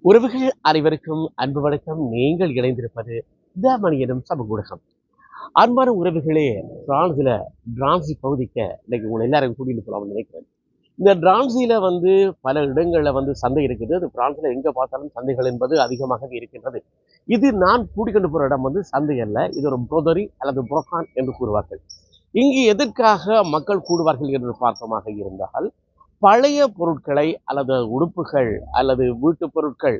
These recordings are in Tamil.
உறவுகள் அனைவருக்கும் அன்பு வணக்கம். நீங்கள் இணைந்திருப்பது த மணி எனும் சமூக ஊடகம். அன்பான உறவுகளே, பிரான்ஸ்ல டிரான்சி பகுதிக்கு இன்னைக்கு உங்களை எல்லாரும் கூட்டிட்டு போலாம்னு நினைக்கிறேன். இந்த டிரான்சியில பல இடங்கள்ல சந்தை இருக்குது. அது பிரான்ஸ்ல எங்க பார்த்தாலும் சந்தைகள் என்பது அதிகமாகவே இருக்கின்றது. இது நான் கூட்டிக்கொண்டு போற இடம் சந்தை அல்ல, இது ஒரு புரோதரி அல்லது புரோகான் என்று கூறுவார்கள். இங்கு எதற்காக மக்கள் கூடுவார்கள் என்று பார்த்தமாக இருந்தால், பழைய பொருட்களை அல்லது உடுப்புகள் அல்லது வீட்டு பொருட்கள்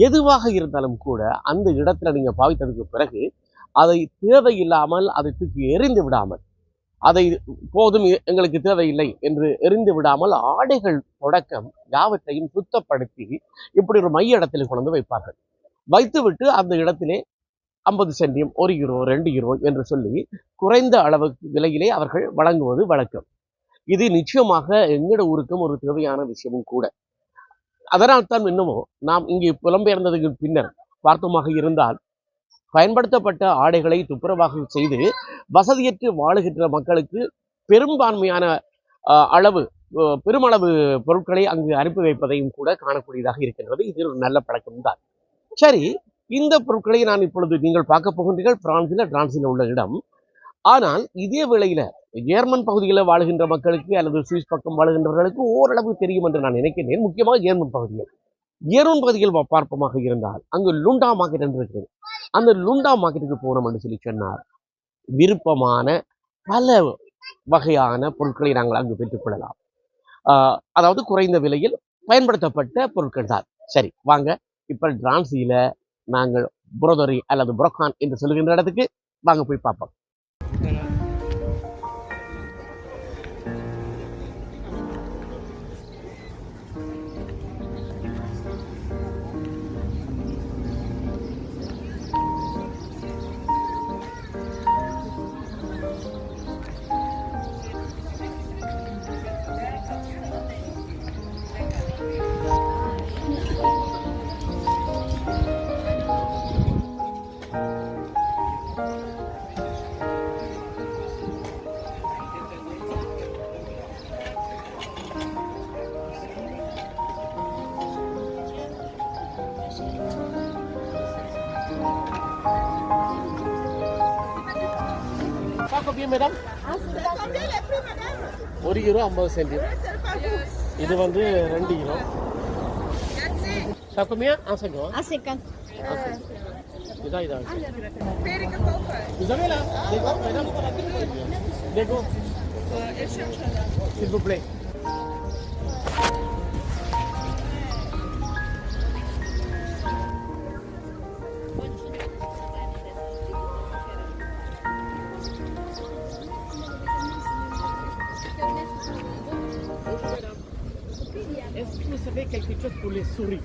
எதுவாக இருந்தாலும் கூட அந்த இடத்துல நீங்க பாவித்ததுக்கு பிறகு அதை தேவையில்லாமல் அதை தூக்கி எறிந்து விடாமல், அதை போதும் எங்களுக்கு தேவையில்லை என்று எறிந்து விடாமல் ஆடைகள் தொடக்கம் யாவற்றையும் சுத்தப்படுத்தி இப்படி ஒரு மைய இடத்தில் கொண்டு வைப்பார்கள். வைத்துவிட்டு அந்த இடத்திலே 50 சென்டியம், 1 யூரோ, 2 யூரோ என்று சொல்லி குறைந்த அளவு விலையிலே அவர்கள் வழங்குவது வழக்கம். இது நிச்சயமாக எங்கட ஊருக்கும் ஒரு தேவையான விஷயமும் கூட. அதனால் தான் இன்னமும் நாம் இங்கே புலம்பெயர்ந்ததுக்கு பின்னர் பார்த்தமாக இருந்தால், பயன்படுத்தப்பட்ட ஆடைகளை துப்புரவாக செய்து வசதியற்று வாழுகின்ற மக்களுக்கு பெரும்பான்மையான பெருமளவு பொருட்களை அங்கு அனுப்பி வைப்பதையும் கூட காணக்கூடியதாக இருக்கின்றது. இது ஒரு நல்ல பழக்கம்தான். சரி, இந்த பொருட்களை நான் இப்பொழுது நீங்கள் பார்க்க போகின்றீர்கள் டிரான்சில உள்ள இடம். ஆனால் இதே வேளையில ஜெர்மன் பகுதிகளில் வாழுகின்ற மக்களுக்கு அல்லது சுவிஸ் பக்கம் வாழுகின்றவர்களுக்கு ஓரளவு தெரியும் என்று நான் நினைக்கிறேன். முக்கியமாக ஜெர்மன் பகுதிகள் பார்ப்பமாக இருந்தால் அங்கு லுண்டா மார்க்கெட் என்று இருக்கிறது. அந்த லுண்டா மார்க்கெட்டுக்கு போனோம் என்று சொல்லி சொன்னார், விருப்பமான பல வகையான பொருட்களை நாங்கள் அங்கு பெற்றுக்கொள்ளலாம். அதாவது குறைந்த விலையில் பயன்படுத்தப்பட்ட பொருட்கள் தான். சரி, வாங்க இப்ப டிரான்சியில நாங்கள் புரோதரி அல்லது புரோகான் என்று சொல்லுகின்ற இடத்துக்கு வாங்க போய் பார்ப்போம். Combien, madame? €1 50 centimes. இது 2 euro. Ça combien? En 50. En 50. Idag. Vous avez là des gants, madame? Des gants. S'il vous plaît. Est-ce que vous savez quelque chose pour les souris?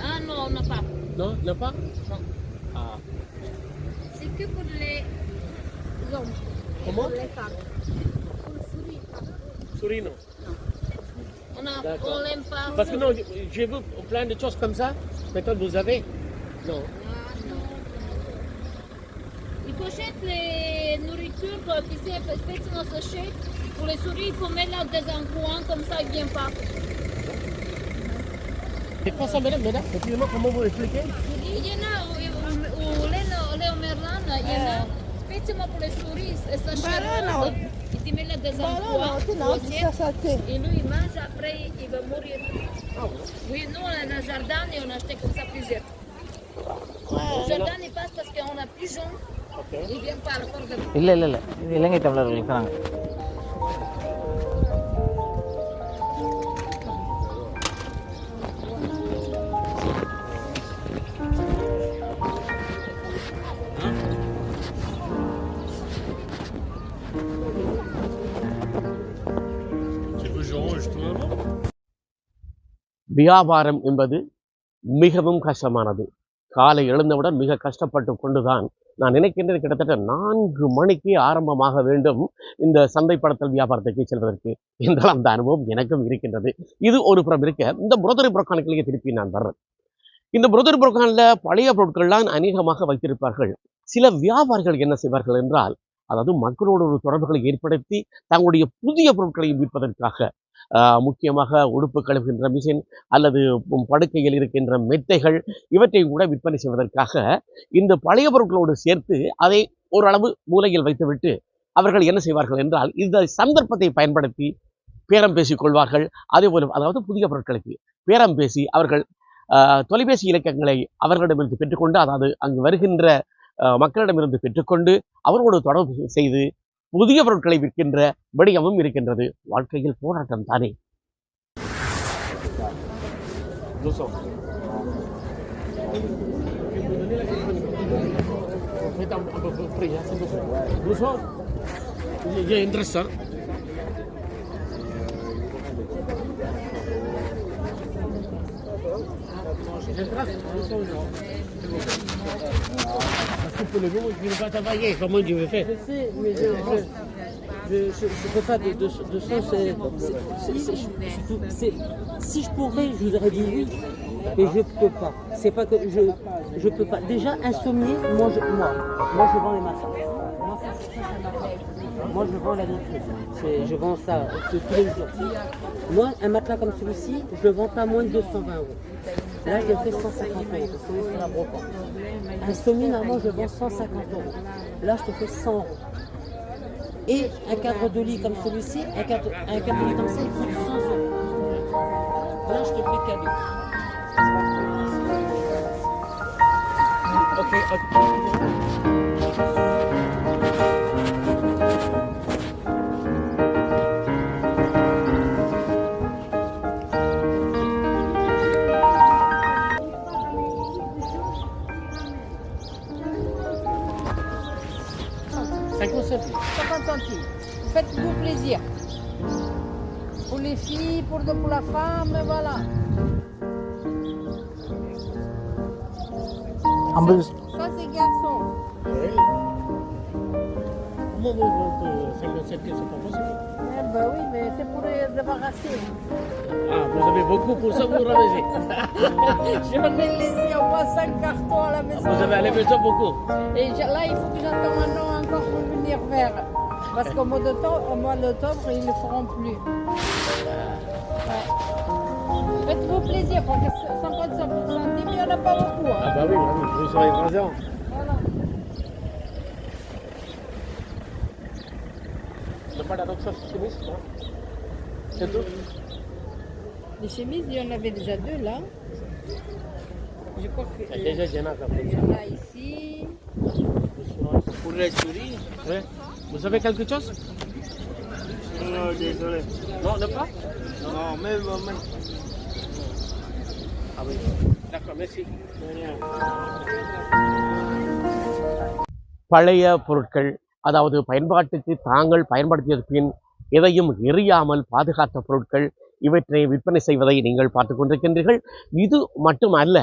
Ah non, on n'a pas. Non, n'a pas? Non. Ah. C'est que pour les hommes. Comment? Pour les femmes. Pour les souris. Souris, non. On l'aime pas. Parce que non, j'ai vu plein de choses comme ça. Peut-être vous avez? Non. Ah non. Il faut acheter les nourritures qui c'est fait dans ce sachet. Pour les souris, il faut mettre là des endroits comme ça, ils ne viennent pas. C'est pas ça, madame? Effectivement, comment vous expliquez? Il y en a au Léo Merlan, il y en a spécialement pour les souris, ça cherche. Et tu mets là des endroits et lui il mange, après il va mourir. Oui, nous on a un jardin et on a acheté comme ça plusieurs. Le jardin il passe parce qu'on a plus jaune. Il vient par rapport de... இல்லை இல்லை இல்லை, இது இலங்கை தமிழர்கள் இருக்கிறாங்க. வியாபாரம் என்பது மிகவும் கஷ்டமானது. காலை எழுந்தவுடன் மிக கஷ்டப்பட்டு கொண்டுதான் நான் நினைக்கின்றது, கிட்டத்தட்ட 4 மணிக்கு ஆரம்பமாக வேண்டும் இந்த சந்தைப்படுத்தல் வியாபாரத்துக்கு செல்வதற்கு என்றால் அந்த அனுபவம் எனக்கும் இருக்கின்றது. இது ஒரு புறம் இருக்க, இந்த புரோதரி புரோகானுக்குள்ளேயே திருப்பி நான் வர்றேன். இந்த புரோதரி புரோகான்ல பழைய பொருட்கள்லாம் அநேகமாக வைத்திருப்பார்கள். சில வியாபாரிகள் என்ன செய்வார்கள் என்றால், அதாவது மக்களோட ஒரு தொடர்புகளை ஏற்படுத்தி தங்களுடைய புதிய பொருட்களை விற்பதற்காக முக்கியமாக உடுப்பு கழுவுகின்ற மிஷின் அல்லது படுக்கையில் இருக்கின்ற மெத்தைகள் இவற்றை கூட விற்பனை செய்வதற்காக இந்த பழைய பொருட்களோடு சேர்த்து அதை ஓரளவு மூலையில் வைத்துவிட்டு அவர்கள் என்ன செய்வார்கள் என்றால் இந்த சந்தர்ப்பத்தை பயன்படுத்தி பேரம் பேசிக் கொள்வார்கள். அதே போல அதாவது புதிய பொருட்களுக்கு பேரம் பேசி அவர்கள் தொலைபேசி இலக்கங்களை அவர்களிடமிருந்து பெற்றுக்கொண்டு, அதாவது அங்கு வருகின்ற மக்களிடமிருந்து பெற்றுக்கொண்டு அவர்களோடு தொடர்பு செய்து புதிய பொருட்களை விற்கின்ற வணிகமும் இருக்கின்றது. வாழ்க்கையில் போராட்டம் தானே. Pour le moment, je ne vais pas travailler. Comment tu veux faire? Je sais, mais je peux pas de son. Si je pourrais, je vous aurais dit oui, mais je peux pas. C'est pas que je peux pas. Déjà insomnie, moi je vends les matelas. Moi je vends la nourriture. Je vends ça tous les jours. Moi, un matelas comme celui-ci, je le vends pas moins de 220 €. Là, je le fais 150 €. Parce que c'est la brocante. Un sommier, normalement, je vends 150 €. Là, je te fais 100 €. Et un cadre de lit comme celui-ci, un cadre de lit comme ça, il coûte 100 €. Là, je te fais cadeau. Ok. Faites-vous plaisir. Pour les filles, pour la femme, voilà. 50. Ça, c'est garçon. Comment vous vendez 57 que c'est pas possible? Eh ben oui, mais c'est pour les débarrasser. Ah, vous avez beaucoup pour ça, vous ramassez. J'en ai laissé au moins 5 cartons à la maison. Vous avez à la maison beaucoup. Et là, il faut que j'attende un an encore pour venir faire. Parce qu'au mois d'octobre, ils ne feront plus. Ouais. Faites-vous plaisir, parce que 55 centimes, il n'y en a pas beaucoup. Hein. Ah bah oui, vous serez présent. Voilà. Il n'y a pas d'adoption sur chemise, non? C'est tout? Les chemises, il y en avait déjà 2 là. Je crois que Il y a déjà Jenna comme il y ça. en a ici. Pour les souris, oui. Vous avez quelque chose? Non, désolé. Non, ne pas? Non, même. Ah oui. D'accord, merci. பழைய பொருட்கள், அதாவது பயன்பாட்டுக்கு தாங்கள் பயன்படுத்திய பின் எதையும் எரியாமல் பாதுகாத்த பொருட்கள், இவற்றை விற்பனை செய்வதை நீங்கள் பார்த்து கொண்டிருக்கின்றீர்கள். இது மட்டுமல்ல,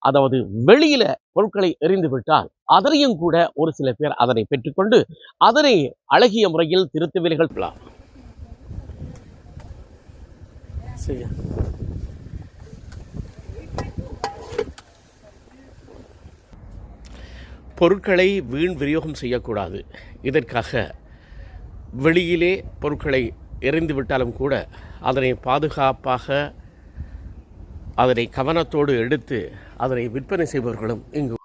அதாவது வெளியில பொருட்களை எறிந்து விட்டால் அதனையும் கூட ஒரு சில பேர் அதனை பெற்றுக்கொண்டு அதனை அழகிய முறையில் திருத்து வேலைகள் பொருட்களை வீண் விநியோகம் செய்யக்கூடாது. இதற்காக வெளியிலே பொருட்களை எறிந்து விட்டாலும் கூட அதனை பாதுகாப்பாக அதனை கவனத்தோடு எடுத்து அதனை விற்பனை செய்பவர்களும் இங்கு.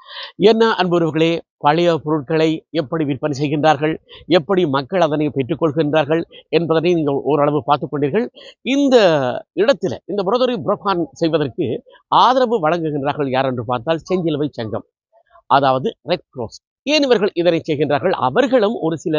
என்ன அன்புறவுகளே, பழைய பொருட்களை எப்படி விற்பனை செய்கின்றார்கள், எப்படி மக்கள் அதனை பெற்றுக்கொள்கின்றார்கள் என்பதனை நீங்கள் ஓரளவு பார்த்து கொண்டீர்கள். இந்த இடத்துல இந்த புரோதரி புரோகான் செய்வதற்கு ஆதரவு வழங்குகின்றார்கள் யார் என்று பார்த்தால் செஞ்சிலுவை சங்கம், அதாவது ரெட் கிராஸ். ஏன் இவர்கள் இதனை செய்கின்றார்கள்? அவர்களும் ஒரு சில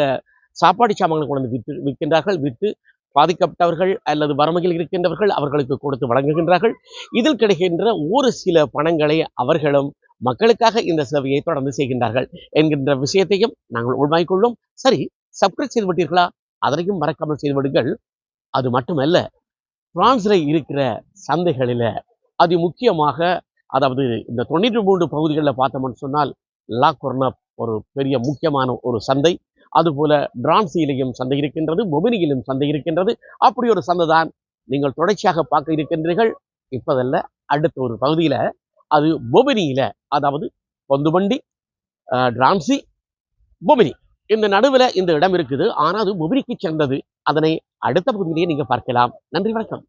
சாப்பாடு சாமான்களை கொண்டு விற்கின்றார்கள். விற்று பாதிக்கப்பட்டவர்கள் அல்லது வறுமையில் இருக்கின்றவர்கள் அவர்களுக்கு கொடுத்து வழங்குகின்றார்கள். இதில் கிடைக்கின்ற ஒரு சில பணங்களை அவர்களும் மக்களுக்காக இந்த சேவையை தொடர்ந்து செய்கின்றார்கள் என்கின்ற விஷயத்தையும் நாங்கள் உள்வாங்கிக்கொள்ளும். சரி, சப்ஸ்கிரைப் செய்து விட்டீர்களா? அதனையும் மறக்காமல் செய்து விடுங்கள். அது மட்டுமல்ல, பிரான்ஸ்ல இருக்கிற சந்தைகளில் அது முக்கியமாக, அதாவது இந்த 93 பகுதிகளில் பார்த்தோம்னு சொன்னால் லா கொர்னப் ஒரு பெரிய முக்கியமான ஒரு சந்தை. அதுபோல டிரான்சியிலையும் சந்தை இருக்கின்றது, பொபினியிலும் சந்தை இருக்கின்றது. அப்படி ஒரு சந்தை தான் நீங்கள் தொடர்ச்சியாக பார்க்க இருக்கின்றீர்கள். இப்போதல்ல, அடுத்த ஒரு பகுதியில் அது பொபினியில், அதாவது பொந்துமண்டி, டிரான்சி, பொபினி இந்த நடுவில் இந்த இடம் இருக்குது. ஆனால் அது முபிரிக்கு சேர்ந்தது. அதனை அடுத்த பகுதியிலேயே நீங்க பார்க்கலாம். நன்றி, வணக்கம்.